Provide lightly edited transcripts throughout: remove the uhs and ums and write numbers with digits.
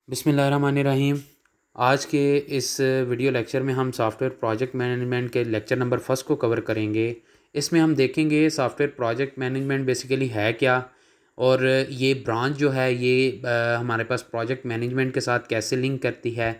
बिस्मिल्लाहिर्रहमानिर्रहीम। आज के इस वीडियो लेक्चर में हम सॉफ्टवेयर प्रोजेक्ट मैनेजमेंट के लेक्चर नंबर फर्स्ट को कवर करेंगे। इसमें हम देखेंगे सॉफ्टवेयर प्रोजेक्ट मैनेजमेंट बेसिकली है क्या, और ये ब्रांच जो है ये हमारे पास प्रोजेक्ट मैनेजमेंट के साथ कैसे लिंक करती है।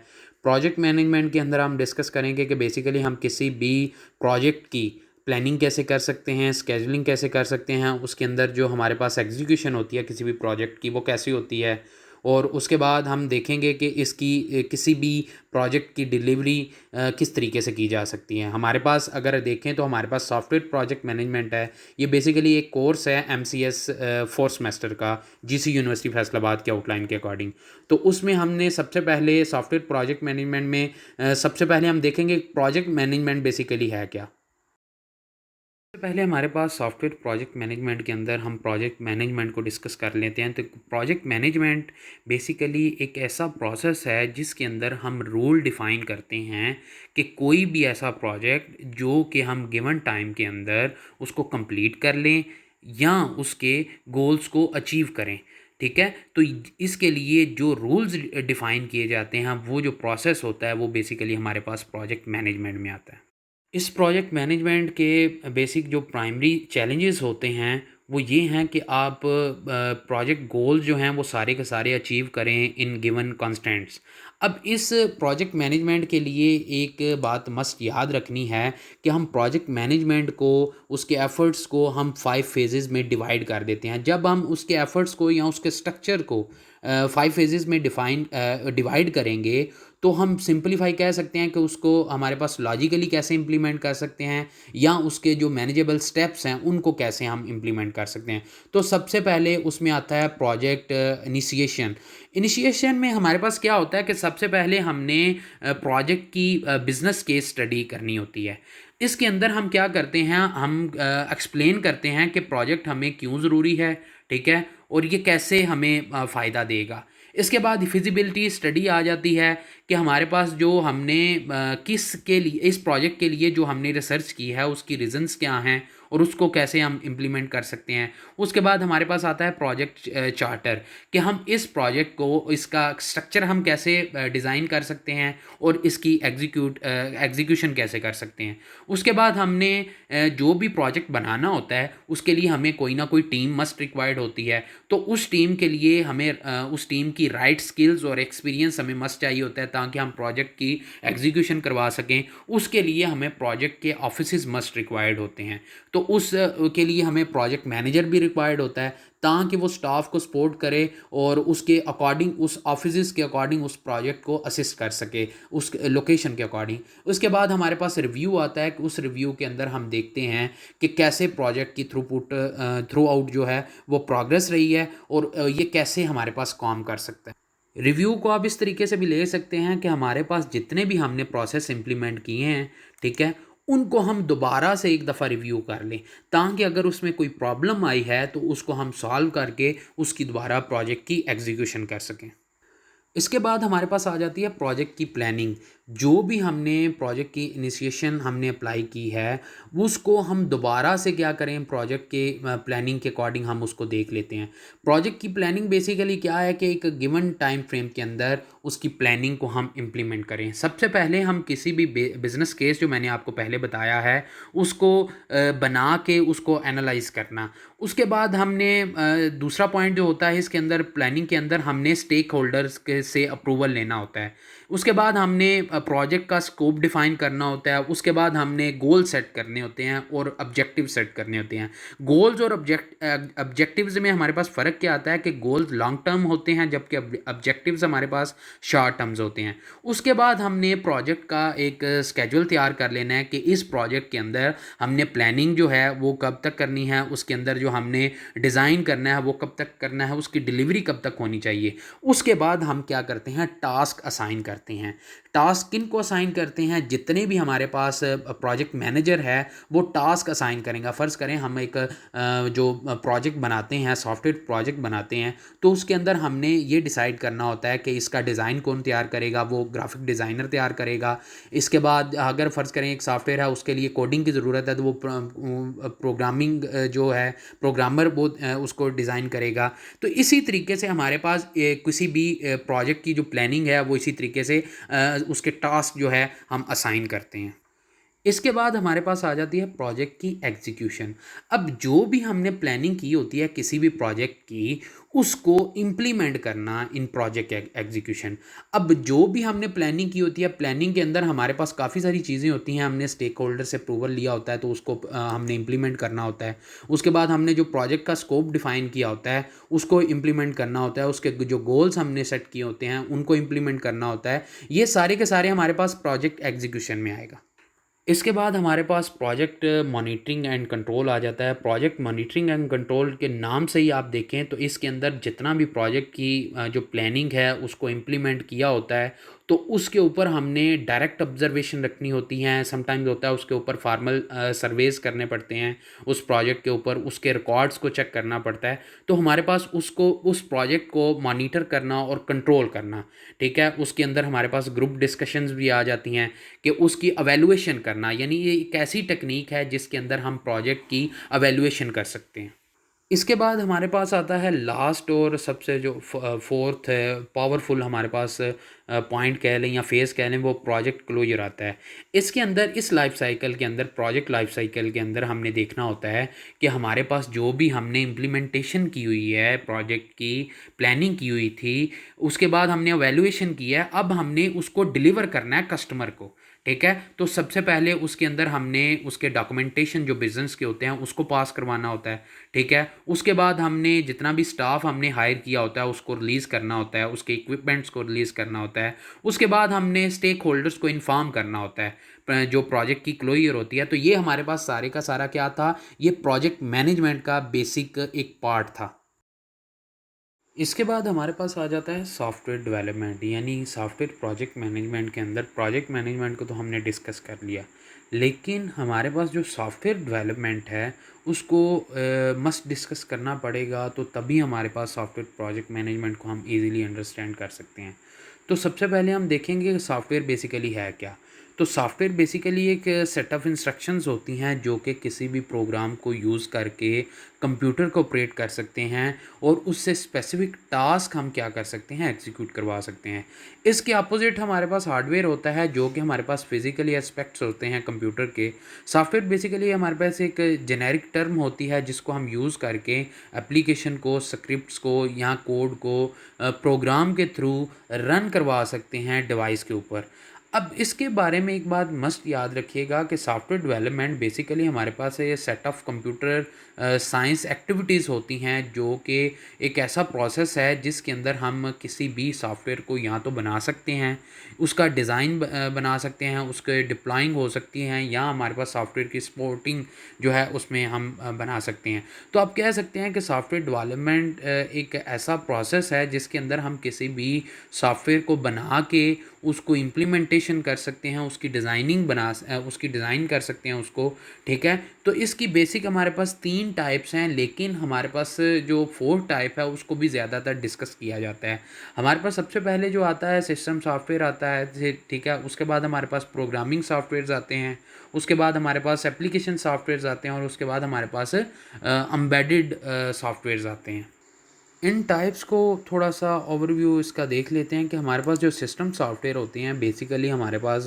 प्रोजेक्ट मैनेजमेंट के अंदर हम डिस्कस करेंगे कि बेसिकली हम किसी भी प्रोजेक्ट की प्लानिंग कैसे कर सकते हैं, स्केजुलिंग कैसे कर सकते हैं, उसके अंदर जो हमारे पास एग्जीक्यूशन होती है किसी भी प्रोजेक्ट की वो कैसी होती है। और उसके बाद हम देखेंगे कि इसकी किसी भी प्रोजेक्ट की डिलीवरी किस तरीके से की जा सकती है। हमारे पास अगर देखें तो हमारे पास सॉफ्टवेयर प्रोजेक्ट मैनेजमेंट है। ये बेसिकली एक कोर्स है MCS 4 सेमेस्टर का, GC यूनिवर्सिटी फैसलाबाद के आउटलाइन के अकॉर्डिंग। तो उसमें हमने सबसे पहले सॉफ्टवेयर प्रोजेक्ट मैनेजमेंट में सबसे पहले हम देखेंगे प्रोजेक्ट मैनेजमेंट बेसिकली है क्या। सबसे पहले हमारे पास सॉफ्टवेयर प्रोजेक्ट मैनेजमेंट के अंदर हम प्रोजेक्ट मैनेजमेंट को डिस्कस कर लेते हैं। तो प्रोजेक्ट मैनेजमेंट बेसिकली एक ऐसा प्रोसेस है जिसके अंदर हम रूल डिफ़ाइन करते हैं कि कोई भी ऐसा प्रोजेक्ट जो कि हम गिवन टाइम के अंदर उसको कंप्लीट कर लें या उसके गोल्स को अचीव करें। ठीक है, तो इसके लिए जो रूल्स डिफ़ाइन किए जाते हैं, वो जो प्रोसेस होता है वो बेसिकली हमारे पास प्रोजेक्ट मैनेजमेंट में आता है। इस प्रोजेक्ट मैनेजमेंट के बेसिक जो प्राइमरी चैलेंजेस होते हैं वो ये हैं कि आप प्रोजेक्ट गोल जो हैं वो सारे के सारे अचीव करें इन गिवन कॉन्स्टेंट्स। अब इस प्रोजेक्ट मैनेजमेंट के लिए एक बात मस्ट याद रखनी है कि हम प्रोजेक्ट मैनेजमेंट को, उसके एफ़र्ट्स को हम 5 फेजेस में डिवाइड कर देते हैं। जब हम उसके एफ़र्ट्स को या उसके स्ट्रक्चर को 5 फेजेस में डिवाइड करेंगे तो हम सिंपलीफाई कह सकते हैं कि उसको हमारे पास लॉजिकली कैसे इम्प्लीमेंट कर सकते हैं या उसके जो मैनेजेबल स्टेप्स हैं उनको कैसे हम इम्प्लीमेंट कर सकते हैं। तो सबसे पहले उसमें आता है प्रोजेक्ट इनिशिएशन। इनिशिएशन में हमारे पास क्या होता है कि सबसे पहले हमने प्रोजेक्ट की बिजनेस केस स्टडी करनी होती है। इसके अंदर हम क्या करते हैं, हम एक्सप्लेन करते हैं कि प्रोजेक्ट हमें क्यों ज़रूरी है, ठीक है, और ये कैसे हमें फ़ायदा देगा। इसके बाद फिजिबिलिटी स्टडी आ जाती है कि हमारे पास जो हमने किस के लिए, इस प्रोजेक्ट के लिए जो हमने रिसर्च की है उसकी रीजंस क्या हैं और उसको कैसे हम इम्प्लीमेंट कर सकते हैं। उसके बाद हमारे पास आता है प्रोजेक्ट चार्टर कि हम इस प्रोजेक्ट को, इसका स्ट्रक्चर हम कैसे डिज़ाइन कर सकते हैं और इसकी एग्जीक्यूशन कैसे कर सकते हैं। उसके बाद हमने जो भी प्रोजेक्ट बनाना होता है उसके लिए हमें कोई ना कोई टीम मस्ट रिक्वायर्ड होती है। तो उस टीम के लिए हमें उस टीम की राइट स्किल्स और एक्सपीरियंस हमें मस्ट चाहिए होता है ताकि हम प्रोजेक्ट की एग्जीक्यूशन करवा सकें। उसके लिए हमें प्रोजेक्ट के ऑफिसेज मस्ट रिक्वायर्ड होते हैं। तो उस के लिए हमें प्रोजेक्ट मैनेजर भी रिक्वायर्ड होता है ताकि वो स्टाफ को सपोर्ट करे और उसके अकॉर्डिंग, उस ऑफिस के अकॉर्डिंग उस प्रोजेक्ट को असिस्ट कर सके उस लोकेशन के अकॉर्डिंग। उसके बाद हमारे पास रिव्यू आता है कि उस रिव्यू के अंदर हम देखते हैं कि कैसे प्रोजेक्ट की थ्रू आउट जो है वो प्रोग्रेस रही है और ये कैसे हमारे पास काम कर सकता है। रिव्यू को आप इस तरीके से भी ले सकते हैं कि हमारे पास जितने भी हमने प्रोसेस इंप्लीमेंट किए हैं, ठीक है, उनको हम दोबारा से एक दफ़ा रिव्यू कर लें ताकि अगर उसमें कोई प्रॉब्लम आई है तो उसको हम सॉल्व करके उसकी दोबारा प्रोजेक्ट की एग्जीक्यूशन कर सकें। इसके बाद हमारे पास आ जाती है प्रोजेक्ट की प्लानिंग। जो भी हमने प्रोजेक्ट की इनिशिएशन हमने अप्लाई की है उसको हम दोबारा से क्या करें, प्रोजेक्ट के प्लानिंग के अकॉर्डिंग हम उसको देख लेते हैं। प्रोजेक्ट की प्लानिंग बेसिकली क्या है कि एक गिवन टाइम फ्रेम के अंदर उसकी प्लानिंग को हम इम्प्लीमेंट करें। सबसे पहले हम किसी भी बिज़नेस केस जो मैंने आपको पहले बताया है उसको बना के उसको एनालाइज करना। उसके बाद हमने दूसरा पॉइंट जो होता है इसके अंदर, प्लानिंग के अंदर, हमने स्टेक होल्डर्स के से अप्रूवल लेना होता है। उसके बाद हमने प्रोजेक्ट का स्कोप डिफाइन करना होता है। उसके बाद हमने गोल सेट करने होते हैं और ऑब्जेक्टिव सेट करने होते हैं। गोल्स और ऑब्जेक्टिव्स में हमारे पास फ़र्क क्या आता है कि गोल्स लॉन्ग टर्म होते हैं जबकि ऑब्जेक्टिव्स हमारे पास शॉर्ट टर्म्स होते हैं। उसके बाद हमने प्रोजेक्ट का एक स्केड्यूल तैयार कर लेना है कि इस प्रोजेक्ट के अंदर हमने प्लानिंग जो है वो कब तक करनी है, उसके अंदर जो हमने डिज़ाइन करना है वो कब तक करना है, उसकी डिलीवरी कब तक होनी चाहिए। उसके बाद हम क्या करते हैं, टास्क असाइन करते हैं। टास्क टास्क किन को असाइन करते हैं, जितने भी हमारे पास प्रोजेक्ट मैनेजर है वो टास्क असाइन करेंगे। फ़र्ज़ करें हम एक जो प्रोजेक्ट बनाते हैं, सॉफ्टवेयर प्रोजेक्ट बनाते हैं, तो उसके अंदर हमने ये डिसाइड करना होता है कि इसका डिज़ाइन कौन तैयार करेगा, वो ग्राफिक डिज़ाइनर तैयार करेगा। इसके बाद अगर फ़र्ज़ करें एक सॉफ्टवेयर है उसके लिए कोडिंग की ज़रूरत है, तो वो प्रोग्रामिंग जो है प्रोग्रामर वो उसको डिज़ाइन करेगा। तो इसी तरीके से हमारे पास किसी भी प्रोजेक्ट की जो प्लानिंग है वो इसी तरीके से उसके टास्क जो है हम असाइन करते हैं। इसके बाद हमारे पास आ जाती है प्रोजेक्ट की एग्जीक्यूशन। अब जो भी हमने प्लानिंग की होती है किसी भी प्रोजेक्ट की, उसको इम्प्लीमेंट करना इन प्रोजेक्ट एग्जीक्यूशन। अब जो भी हमने प्लानिंग की होती है, प्लानिंग के अंदर हमारे पास काफ़ी सारी चीज़ें होती हैं। हमने स्टेक होल्डर से अप्रूवल लिया होता है, तो उसको हमने इम्प्लीमेंट करना होता है। उसके बाद हमने जो प्रोजेक्ट का स्कोप डिफ़ाइन किया होता है उसको इम्प्लीमेंट करना होता है। उसके जो गोल्स हमने सेट किए होते हैं उनको इम्प्लीमेंट करना होता है। ये सारे के सारे हमारे पास प्रोजेक्ट एग्जीक्यूशन में आएगा। इसके बाद हमारे पास प्रोजेक्ट मॉनिटरिंग एंड कंट्रोल आ जाता है। प्रोजेक्ट मॉनिटरिंग एंड कंट्रोल के नाम से ही आप देखें तो इसके अंदर जितना भी प्रोजेक्ट की जो प्लानिंग है उसको इम्प्लीमेंट किया होता है, तो उसके ऊपर हमने डायरेक्ट ऑब्जर्वेशन रखनी होती हैं। समटाइम्स होता है उसके ऊपर फार्मल सर्वेस करने पड़ते हैं, उस प्रोजेक्ट के ऊपर उसके रिकॉर्ड्स को चेक करना पड़ता है। तो हमारे पास उसको उस प्रोजेक्ट को मॉनिटर करना और कंट्रोल करना, ठीक है। उसके अंदर हमारे पास ग्रुप डिस्कशंस भी आ जाती हैं कि उसकी अवेलुएशन करना, यानी ये एक ऐसी टेक्निक है जिसके अंदर हम प्रोजेक्ट की अवेलुएशन कर सकते हैं। इसके बाद हमारे पास आता है लास्ट और सबसे जो फोर्थ है पावरफुल हमारे पास पॉइंट कह लें या फेज़ कह लें, वो प्रोजेक्ट क्लोजर आता है। इसके अंदर इस लाइफ साइकिल के अंदर, प्रोजेक्ट लाइफ साइकिल के अंदर हमने देखना होता है कि हमारे पास जो भी हमने इम्प्लीमेंटेशन की हुई है, प्रोजेक्ट की प्लानिंग की हुई थी, उसके बाद हमने एवेल्युएशन किया है, अब हमने उसको डिलीवर करना है कस्टमर को, ठीक है। तो सबसे पहले उसके अंदर हमने उसके डॉक्यूमेंटेशन जो बिज़नेस के होते हैं उसको पास करवाना होता है, ठीक है। उसके बाद हमने जितना भी स्टाफ हमने हायर किया होता है उसको रिलीज़ करना होता है, उसके इक्विपमेंट्स को रिलीज़ करना होता है। उसके बाद हमने स्टेक होल्डर्स को इन्फॉर्म करना होता है जो प्रोजेक्ट की क्लोजर होती है। तो ये हमारे पास सारे का सारा क्या था, ये प्रोजेक्ट मैनेजमेंट का बेसिक एक पार्ट था। इसके बाद हमारे पास आ जाता है सॉफ्टवेयर डेवलपमेंट, यानी सॉफ्टवेयर प्रोजेक्ट मैनेजमेंट के अंदर प्रोजेक्ट मैनेजमेंट को तो हमने डिस्कस कर लिया, लेकिन हमारे पास जो सॉफ्टवेयर डेवलपमेंट है उसको मस्ट डिस्कस करना पड़ेगा, तो तभी हमारे पास सॉफ्टवेयर प्रोजेक्ट मैनेजमेंट को हम इजीली अंडरस्टैंड कर सकते हैं। तो सबसे पहले हम देखेंगे कि सॉफ्टवेयर बेसिकली है क्या। तो सॉफ्टवेयर बेसिकली एक सेट ऑफ इंस्ट्रक्शंस होती हैं जो कि किसी भी प्रोग्राम को यूज़ करके कंप्यूटर को ऑपरेट कर सकते हैं और उससे स्पेसिफिक टास्क हम क्या कर सकते हैं, एग्जीक्यूट करवा सकते हैं। इसके अपोजिट हमारे पास हार्डवेयर होता है जो कि हमारे पास फिजिकली एस्पेक्ट्स होते हैं कंप्यूटर के। सॉफ्टवेयर बेसिकली हमारे पास एक जेनेरिक टर्म होती है जिसको हम यूज़ करके एप्लीकेशन को, स्क्रिप्ट्स को या कोड को प्रोग्राम के थ्रू रन करवा सकते हैं डिवाइस के ऊपर। अब इसके बारे में एक बात मस्ट याद रखिएगा कि सॉफ्टवेयर डेवलपमेंट बेसिकली हमारे पास ये set of computer science activities होती हैं जो कि एक ऐसा प्रोसेस है जिसके अंदर हम किसी भी सॉफ्टवेयर को या तो बना सकते हैं, उसका डिज़ाइन बना सकते हैं, उसके डिप्लॉइंग हो सकती हैं, या हमारे पास सॉफ्टवेयर की सपोर्टिंग जो है उसमें हम बना सकते हैं। तो आप कह सकते हैं कि सॉफ्टवेयर डेवलपमेंट एक ऐसा प्रोसेस है जिसके अंदर हम किसी भी सॉफ्टवेयर को बना के उसको इम्प्लीमेंटेशन कर सकते हैं, उसकी डिज़ाइनिंग उसकी डिज़ाइन कर सकते हैं उसको, ठीक है। तो इसकी बेसिक हमारे पास 3 टाइप्स हैं, लेकिन हमारे पास जो 4th टाइप है उसको भी ज़्यादातर डिस्कस किया जाता है। हमारे पास सबसे पहले जो आता है सिस्टम सॉफ्टवेयर आता है, ठीक है। उसके बाद हमारे पास प्रोग्रामिंग सॉफ्टवेयर्स आते हैं, उसके बाद हमारे पास एप्लीकेशन सॉफ्टवेयर्स आते हैं और उसके बाद हमारे पास एम्बेडेड सॉफ्टवेयर्स आते हैं। इन टाइप्स को थोड़ा सा ओवरव्यू इसका देख लेते हैं कि हमारे पास जो सिस्टम सॉफ्टवेयर होते हैं बेसिकली हमारे पास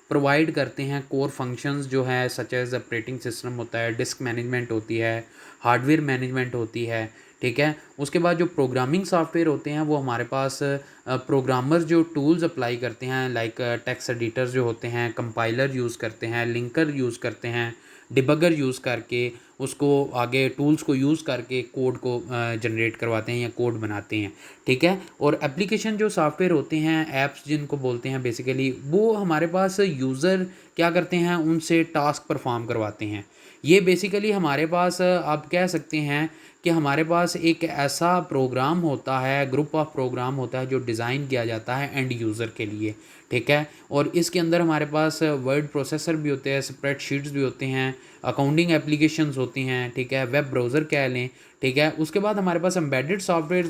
प्रोवाइड करते हैं कोर फंक्शंस जो है, सच एज़ ऑपरेटिंग सिस्टम होता है, डिस्क मैनेजमेंट होती है, हार्डवेयर मैनेजमेंट होती है, ठीक है। उसके बाद जो प्रोग्रामिंग सॉफ्टवेयर होते हैं वो हमारे पास प्रोग्रामर जो टूल्स अप्लाई करते हैं, लाइक टेक्स्ट एडिटर्स जो होते हैं, कंपाइलर यूज़ करते हैं, लिंकर यूज़ करते हैं, डिबगर यूज़ करके उसको आगे टूल्स को यूज़ करके कोड को जनरेट करवाते हैं या कोड बनाते हैं, ठीक है। और एप्लीकेशन जो सॉफ्टवेयर होते हैं, ऐप्स जिनको बोलते हैं बेसिकली, वो हमारे पास यूज़र क्या करते हैं, उनसे टास्क परफॉर्म करवाते हैं। ये बेसिकली हमारे पास आप कह सकते हैं कि हमारे पास एक ऐसा प्रोग्राम होता है, ग्रुप ऑफ प्रोग्राम होता है जो डिज़ाइन किया जाता है एंड यूज़र के लिए, ठीक है। और इसके अंदर हमारे पास वर्ड प्रोसेसर भी होते हैं, स्प्रेडशीट्स भी होते हैं, अकाउंटिंग एप्लीकेशंस होती हैं, ठीक है, वेब ब्राउज़र कह लें, ठीक है। उसके बाद हमारे पास एम्बेडेड सॉफ्टवेयर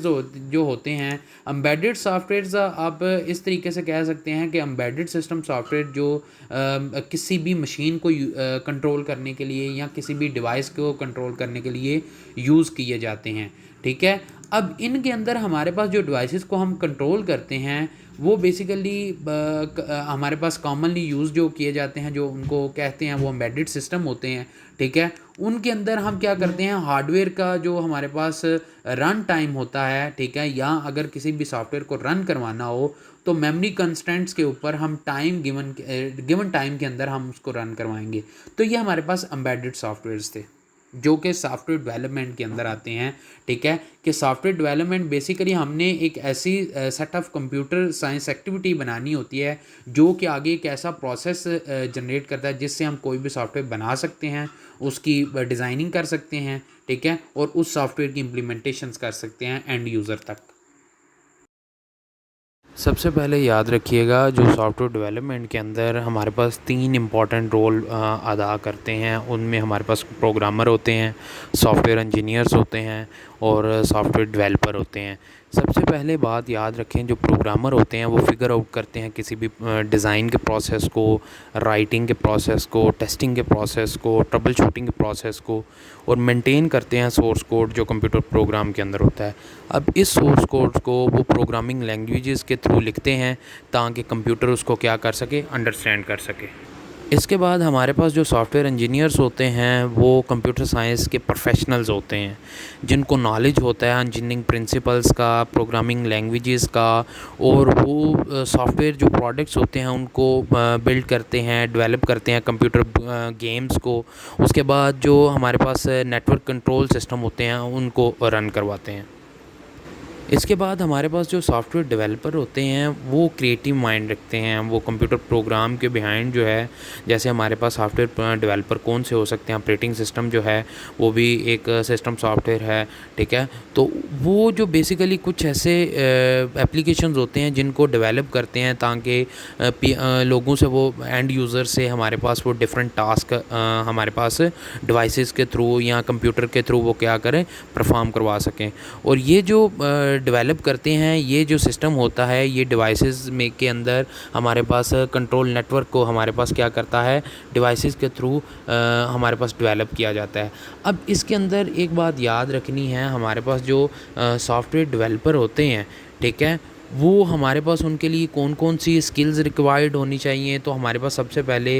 जो होते हैं, एम्बेडेड सॉफ्टवेयर्स आप इस तरीके से कह सकते हैं कि एम्बेडेड सिस्टम सॉफ्टवेयर जो किसी भी मशीन को कंट्रोल करने के लिए या किसी भी डिवाइस को कंट्रोल करने के लिए यूज़ किए जाते हैं, ठीक है। अब इनके अंदर हमारे पास जो डिवाइसेस को हम कंट्रोल करते हैं वो बेसिकली हमारे पास कॉमनली यूज़ जो किए जाते हैं, जो उनको कहते हैं वो एम्बेडेड सिस्टम होते हैं, ठीक है। उनके अंदर हम क्या करते हैं, हार्डवेयर का जो हमारे पास रन टाइम होता है, ठीक है, या अगर किसी भी सॉफ्टवेयर को रन करवाना हो तो मेमोरी कंस्टेंट्स के ऊपर हम टाइम गिवन टाइम के अंदर हम उसको रन करवाएंगे। तो ये हमारे पास एम्बेडेड सॉफ्टवेयर्स थे जो कि सॉफ्टवेयर डेवलपमेंट के अंदर आते हैं, ठीक है। कि सॉफ्टवेयर डेवलपमेंट बेसिकली हमने एक ऐसी set of computer science activity बनानी होती है जो कि आगे एक ऐसा प्रोसेस जनरेट करता है जिससे हम कोई भी सॉफ्टवेयर बना सकते हैं, उसकी डिज़ाइनिंग कर सकते हैं, ठीक है, और उस सॉफ्टवेयर की इम्प्लीमेंटेशंस कर सकते हैं एंड यूज़र तक। सबसे पहले याद रखिएगा जो सॉफ्टवेयर डेवलपमेंट के अंदर हमारे पास 3 इम्पॉर्टेंट रोल अदा करते हैं। उनमें हमारे पास प्रोग्रामर होते हैं, सॉफ्टवेयर इंजीनियर्स होते हैं और सॉफ्टवेयर डेवलपर होते हैं। सबसे पहले बात याद रखें, जो प्रोग्रामर होते हैं वो फिगर आउट करते हैं किसी भी डिज़ाइन के प्रोसेस को, राइटिंग के प्रोसेस को, टेस्टिंग के प्रोसेस को, ट्रबल शूटिंग के प्रोसेस को, और मेंटेन करते हैं सोर्स कोड जो कंप्यूटर प्रोग्राम के अंदर होता है। अब इस सोर्स कोड को वो प्रोग्रामिंग लैंग्वेजेस के थ्रू लिखते हैं ताकि कंप्यूटर उसको क्या कर सके, अंडरस्टैंड कर सके। इसके बाद हमारे पास जो सॉफ्टवेयर इंजीनियर्स होते हैं वो कंप्यूटर साइंस के प्रोफेशनल्स होते हैं जिनको नॉलेज होता है इंजीनियरिंग प्रिंसिपल्स का, प्रोग्रामिंग लैंग्वेजेस का, और वो सॉफ्टवेयर जो प्रोडक्ट्स होते हैं उनको बिल्ड करते हैं, डेवलप करते हैं कंप्यूटर गेम्स को। उसके बाद जो हमारे पास नेटवर्क कंट्रोल सिस्टम होते हैं उनको रन करवाते हैं। इसके बाद हमारे पास जो सॉफ्टवेयर डेवलपर होते हैं वो क्रिएटिव माइंड रखते हैं। वो कंप्यूटर प्रोग्राम के बिहाइंड जो है, जैसे हमारे पास सॉफ्टवेयर डेवलपर कौन से हो सकते हैं, ऑपरेटिंग सिस्टम जो है वो भी एक सिस्टम सॉफ्टवेयर है, ठीक है। तो वो जो बेसिकली कुछ ऐसे एप्लीकेशंस होते हैं जिनको डेवलप करते हैं ताकि लोगों से, वो एंड यूज़र से हमारे पास वो डिफरेंट टास्क हमारे पास डिवाइसेस के थ्रू या कंप्यूटर के थ्रू वो क्या करें, परफॉर्म करवा सकें। और ये जो डेवलप करते हैं, ये जो सिस्टम होता है ये डिवाइसेस में के अंदर हमारे पास कंट्रोल नेटवर्क को हमारे पास क्या करता है, डिवाइसेस के थ्रू हमारे पास डेवलप किया जाता है। अब इसके अंदर एक बात याद रखनी है, हमारे पास जो सॉफ्टवेयर डेवलपर होते हैं, ठीक है, वो हमारे पास उनके लिए कौन कौन सी स्किल्स रिक्वायर्ड होनी चाहिए। तो हमारे पास सबसे पहले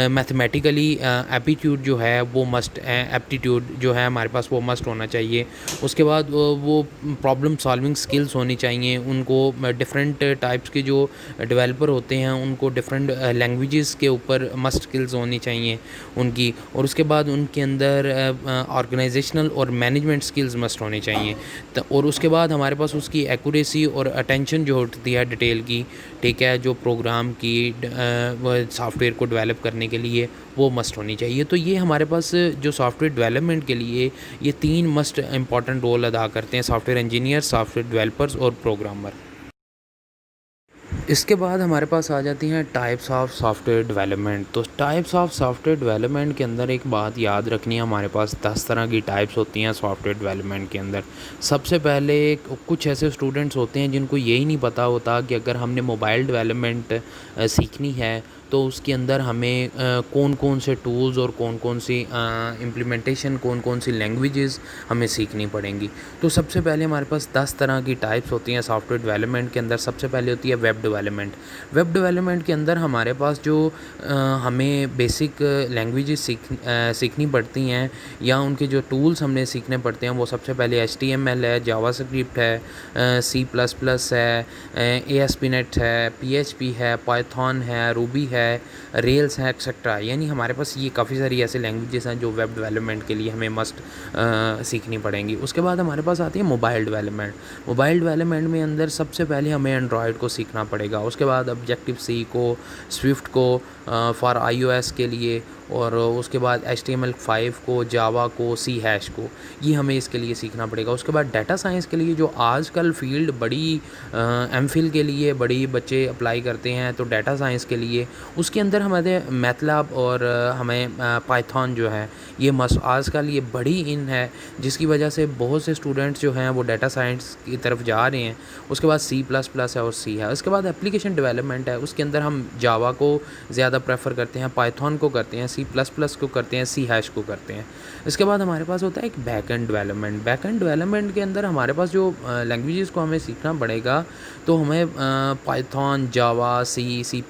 मैथमेटिकली एप्टीट्यूड जो है वो मस्ट, एप्टीट्यूड जो है हमारे पास वो मस्ट होना चाहिए। उसके बाद वो प्रॉब्लम सॉल्विंग स्किल्स होनी चाहिए उनको। डिफरेंट टाइप्स के जो डेवलपर होते हैं उनको डिफरेंट लैंग्वेजेस के ऊपर मस्ट स्किल्स होनी चाहिए उनकी। और उसके बाद उनके अंदर ऑर्गेनाइजेशनल और मैनेजमेंट स्किल्स मस्ट होनी चाहिए। और उसके बाद हमारे पास उसकी एक्यूरेसी और अटेंशन जो होती है डिटेल की, ठीक है, जो प्रोग्राम की सॉफ्टवेयर को डेवलप करने के लिए वो मस्ट होनी चाहिए। तो ये हमारे पास जो सॉफ्टवेयर डेवलपमेंट के लिए ये 3 मस्ट इंपॉर्टेंट रोल अदा करते हैं, सॉफ्टवेयर इंजीनियर, सॉफ्टवेयर डेवलपर्स और प्रोग्रामर। इसके बाद हमारे पास आ जाती हैं टाइप्स ऑफ सॉफ्टवेयर डेवलपमेंट। तो टाइप्स ऑफ सॉफ्टवेयर डेवलपमेंट के अंदर एक बात याद रखनी है, हमारे पास 10 तरह की टाइप्स होती हैं सॉफ्टवेयर डेवलपमेंट के अंदर। सबसे पहले कुछ ऐसे स्टूडेंट्स होते हैं जिनको यही नहीं पता होता कि अगर हमने मोबाइल डेवलपमेंट सीखनी है तो उसके अंदर हमें कौन कौन से टूल्स और कौन कौन सी इम्प्लीमेंटेशन, कौन कौन सी लैंग्वेजेस हमें सीखनी पड़ेंगी। तो सबसे पहले हमारे पास 10 तरह की टाइप्स होती हैं सॉफ्टवेयर डेवलपमेंट के अंदर। सबसे पहले होती है वेब डेवलपमेंट। वेब डेवलपमेंट के अंदर हमारे पास जो हमें बेसिक लैंग्वेजेस सीखनी पड़ती हैं या उनके जो टूल्स हमने सीखने पड़ते हैं वो सबसे पहले HTML है, जावास्क्रिप्ट है, C++ है, ASP.NET है, PHP है, पाइथन है, रूबी है, रेल्स है, एक्सेट्रा। यानी हमारे पास ये काफ़ी सारी ऐसे लैंग्वेजेस हैं जो वेब डेवलपमेंट के लिए हमें मस्ट सीखनी पड़ेंगी। उसके बाद हमारे पास आती है मोबाइल डेवलपमेंट। मोबाइल डेवलपमेंट में अंदर सबसे पहले हमें एंड्रॉयड को सीखना पड़ेगा। उसके बाद ऑब्जेक्टिव सी को, स्विफ्ट को, फॉर iOS के लिए, और उसके बाद HTML5 को, जावा को, सी हैश को, ये हमें इसके लिए सीखना पड़ेगा। उसके बाद डाटा साइंस के लिए जो आजकल फील्ड बड़ी एमफिल के लिए बड़ी बच्चे अप्लाई करते हैं, तो डाटा साइंस के लिए उसके अंदर हमारे मैथलैब और हमें पाइथन जो है ये आजकल ये बड़ी इन है, जिसकी वजह से बहुत से स्टूडेंट्स जो हैं वो डाटा साइंस की तरफ जा रहे हैं। उसके बाद C++ है और सी है। उसके बाद एप्लीकेशन डेवलपमेंट है, उसके अंदर हम जावा को ज़्यादा प्रेफर करते हैं, पाइथन को करते हैं, C++ को करते हैं, सी हैश को करते हैं। इसके बाद हमारे पास होता है एक बैकएंड डेवलपमेंट। बैकएंड डेवलपमेंट के अंदर हमारे पास जो लैंग्वेजेस को हमें सीखना पड़ेगा, तो हमें पाइथन, जावा, C++,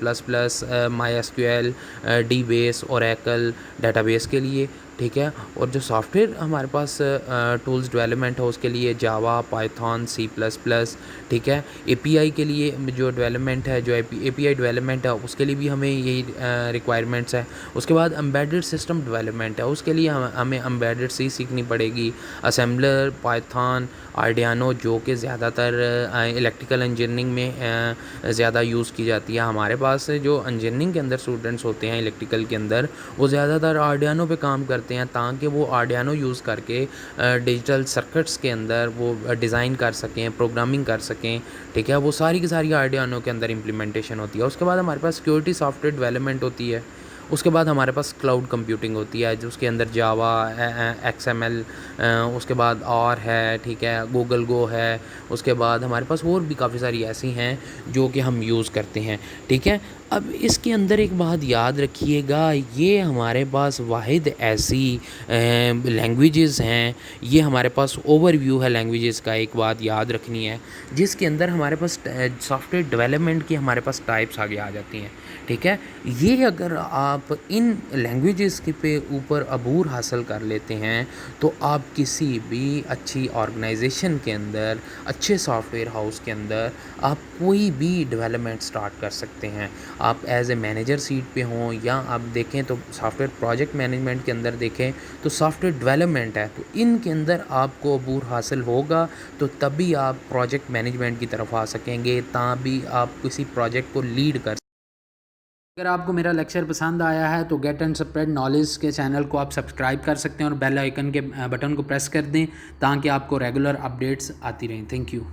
MySQL, DBase, Oracle database के लिए, ठीक है। और जो सॉफ्टवेयर हमारे पास टूल्स डेवलपमेंट है, उसके लिए जावा, पाइथन, C++, ठीक है। एपीआई के लिए जो डेवलपमेंट है, जो एपीआई डेवलपमेंट है, उसके लिए भी हमें यही रिक्वायरमेंट्स है। उसके बाद एम्बेडेड सिस्टम डेवलपमेंट है, उसके लिए हमें एम्बेडेड सी सीखनी पड़ेगी, असेंबलर, पाइथन, आर्डियानो, जो कि ज़्यादातर इलेक्ट्रिकल इंजीनियरिंग में ज़्यादा यूज़ की जाती है। हमारे पास जो इंजीनियरिंग के अंदर स्टूडेंट्स होते हैं इलेक्ट्रिकल के अंदर, वो ज़्यादातर आर्डियानो पे काम करते हैं, ताकि वो आर्डियानो यूज़ करके डिजिटल सर्किट्स के अंदर वो डिज़ाइन कर सकें, प्रोग्रामिंग कर सकें, ठीक है। वो सारी की सारी आर्डियानो के अंदर इम्प्लीमेंटेशन होती है। उसके बाद हमारे पास सिक्योरिटी सॉफ्टवेयर डेवलपमेंट होती है। उसके बाद हमारे पास क्लाउड कंप्यूटिंग होती है, जो उसके अंदर जावा, XML, उसके बाद और है, ठीक है, गूगल गो है। उसके बाद हमारे पास और भी काफ़ी सारी ऐसी हैं जो कि हम यूज़ करते हैं, ठीक है। अब इसके अंदर एक बात याद रखिएगा, ये हमारे पास वाहिद ऐसी लैंग्वेजेस हैं, ये हमारे पास ओवरव्यू है लैंग्वेजेस का, एक बात याद रखनी है, जिसके अंदर हमारे पास सॉफ्टवेयर डेवलपमेंट की हमारे पास टाइप्स आगे आ जाती हैं, ठीक है। ये अगर आप इन लैंग्वेजेस के पे ऊपर अबूर हासिल कर लेते हैं, तो आप किसी भी अच्छी ऑर्गेनाइजेशन के अंदर, अच्छे सॉफ्टवेयर हाउस के अंदर आप कोई भी डेवलपमेंट स्टार्ट कर सकते हैं। आप एज ए मैनेजर सीट पे हों, या आप देखें तो सॉफ्टवेयर प्रोजेक्ट मैनेजमेंट के अंदर देखें तो सॉफ्टवेयर डेवलपमेंट है, तो इनके अंदर आपको अबूर हासिल होगा, तो तभी आप प्रोजेक्ट मैनेजमेंट की तरफ आ सकेंगे, तभी आप किसी प्रोजेक्ट को लीड कर। अगर आपको मेरा लेक्चर पसंद आया है तो गेट एंड स्प्रेड नॉलेज के चैनल को आप सब्सक्राइब कर सकते हैं और बेल आइकन के बटन को प्रेस कर दें, ताकि आपको रेगुलर अपडेट्स आती रहें। Thank you.